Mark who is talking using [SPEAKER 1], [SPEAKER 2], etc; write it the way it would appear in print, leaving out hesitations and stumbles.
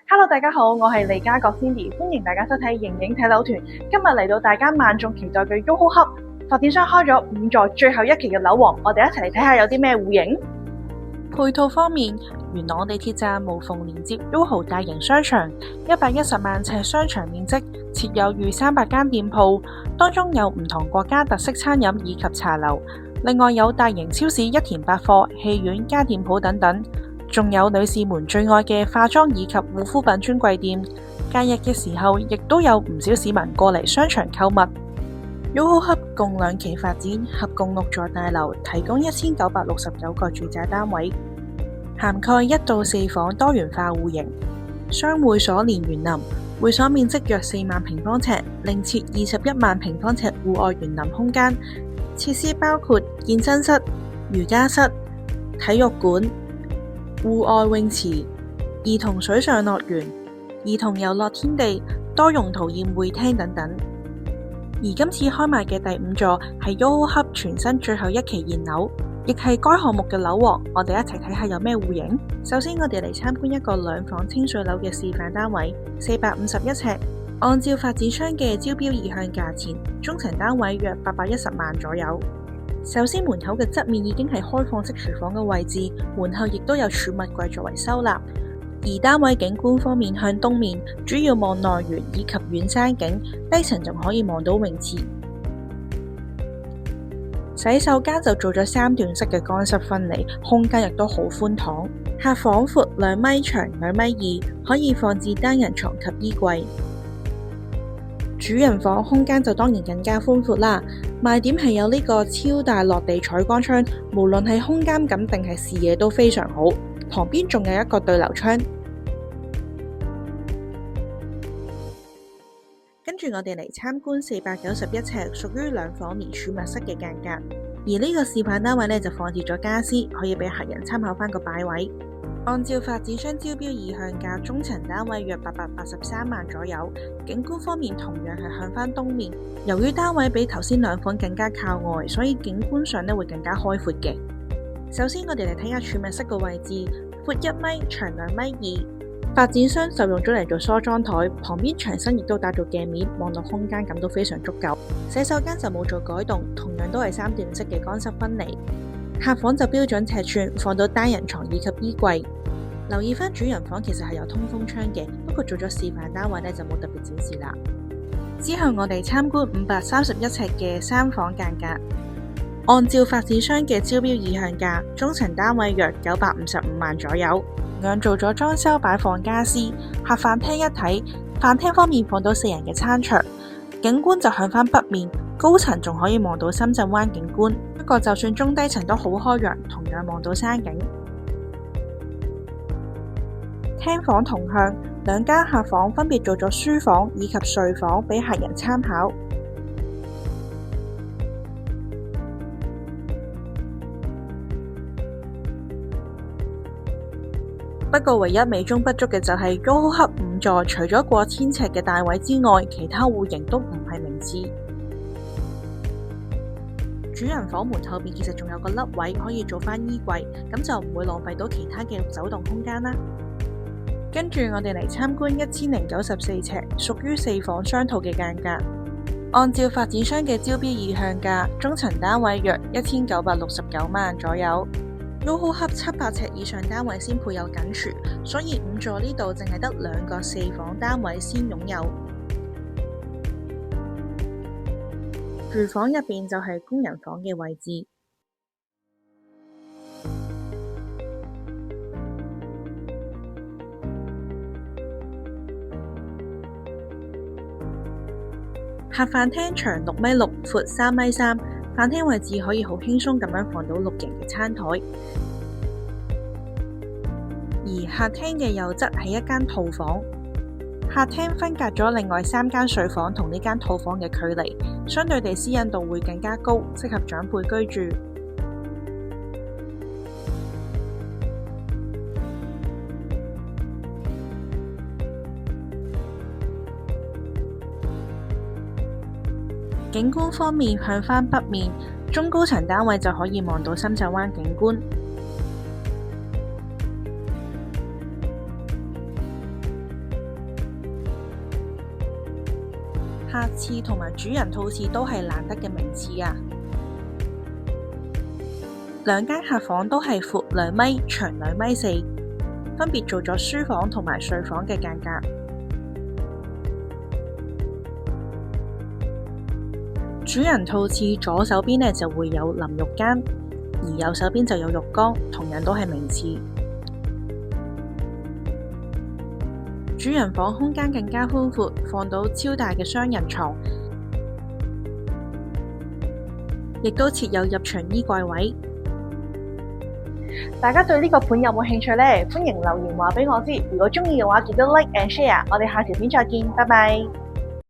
[SPEAKER 1] Hello，大家好，我係利嘉閣 Cindy，歡迎大家收睇形影睇樓團。今日嚟到大家萬眾期待嘅 YOHO Hub 發展商開咗5座最後一期嘅樓王，我哋一齊嚟睇下有啲咩戶型。
[SPEAKER 2] 配套方面，元朗地鐵站無縫連接 YOHO 大型商場，110萬呎商場面積，設有逾300間店鋪，當中有唔同國家特色餐飲以及茶樓，另外有大型超市、一田百貨、戲院、家電鋪等等，仲有女士們最愛嘅化妝以及護膚品專櫃店。假日嘅時候，亦都有唔少市民過嚟商場購物。YOHO Hub 共2期發展，合共6座大樓，提供1969個住宅單位，涵蓋1到4房多元化戶型。雙會所連園林，會所面積約4萬平方尺，另設21萬平方尺戶外園林空間，設施包括健身室、瑜伽室、體育館、戶外泳池、兒童水上樂園、兒童遊樂天地、多用途宴會廳等等。而今次開賣嘅第5座係 YOHO Hub 全新最後1期現樓，亦係該項目嘅樓王。我哋一齊睇下有咩戶型。首先我哋嚟參觀一個2房清水樓嘅示範單位，451尺，按照發展商嘅招標意向價錢，中層單位約810萬左右。首先門口嘅側面已經係開放式廚房嘅位置，門後亦都有儲物櫃作為收納。而單位景觀方面向東面，主要望內園以及遠山景，低層仲可以望到泳池。洗手間就做咗3段式嘅乾濕分離，空間亦都好寬敞。客房闊2米長2米2，可以放置單人床及衣櫃。主人房空間就當然更加寬闊啦，賣點係有呢個超大落地採光窗，無論係空間感定係視野都非常好。旁邊仲有一個對流窗。跟住我哋嚟參觀491尺，屬於2房連儲物室嘅間隔。而呢個示範單位呢，就放置咗家私，可以俾客人參考翻個擺位。按照發展商招標意向價，中層單位約883萬左右。景觀方面同樣係向翻東面，由於單位比頭先2房更加靠外，所以景觀上呢會更加開闊嘅。首先我哋嚟睇下儲物室嘅位置，闊1米，長2米2。發展商就用咗嚟做梳妝台，旁邊牆身亦都打造鏡面，望到空間感都非常足夠。洗手間就冇做改動，同樣都係3段式嘅乾濕分離。客房就標準尺寸，放到單人床以及衣櫃。留意翻主人房其實係有通風窗嘅，不過做咗示範單位呢就冇特別展示啦。之後我哋參觀531尺嘅3房間隔。按照發展商嘅招標意向價，中層單位約955萬左右，同樣做咗裝修擺放家私。客飯廳一體，飯廳方面放到4人嘅餐桌，景觀就向返北面，高層仲可以望到深圳灣景觀。不過就算中低層都好開揚，同樣望到山景。廳房同向，2間客房分別做咗書房以及睡房俾客人參考。不過唯一美中不足嘅就係 YOHO Hub 5座，除咗過1000尺嘅大位之外，其他戶型都唔係明智。主人房門後面其實仲有個凹位，可以做返衣櫃，咁就唔會浪費到其他嘅走動空間啦。跟住我哋嚟參觀1094尺，屬於4房雙套嘅間隔。按照發展商嘅招標意向價，中層單位約1969萬左右。YOHO Hub 700尺以上單位先配有緊廚，所以5座呢度淨係得2個4房單位先擁有。廚房入邊就係工人房嘅位置。客飯廳長6米6，闊3米3。飯廳位置可以好輕鬆咁樣放到6人嘅餐台，而客廳嘅右側係一間套房。客廳分隔咗另外3間睡房同呢間套房嘅距離，相對地私隱度會更加高，適合長輩居住。景觀方面向返北面，中高層單位就可以望到深圳灣景觀。客廁同埋主人套廁都係難得嘅名次啊！兩間客房都係闊2米、長2米4，分別做咗書房同埋睡房嘅間隔。主人套廁左手邊呢就會有淋浴間，而右手邊就有浴缸，同樣都係名廁。主人房空間更加寬闊，放到超大嘅雙人床，亦都設有入場衣櫃位。
[SPEAKER 1] 大家對呢個盤有冇興趣呢？歡迎留言話俾我知。如果鍾意嘅話，記得 like and share。我哋下條片再見，拜拜。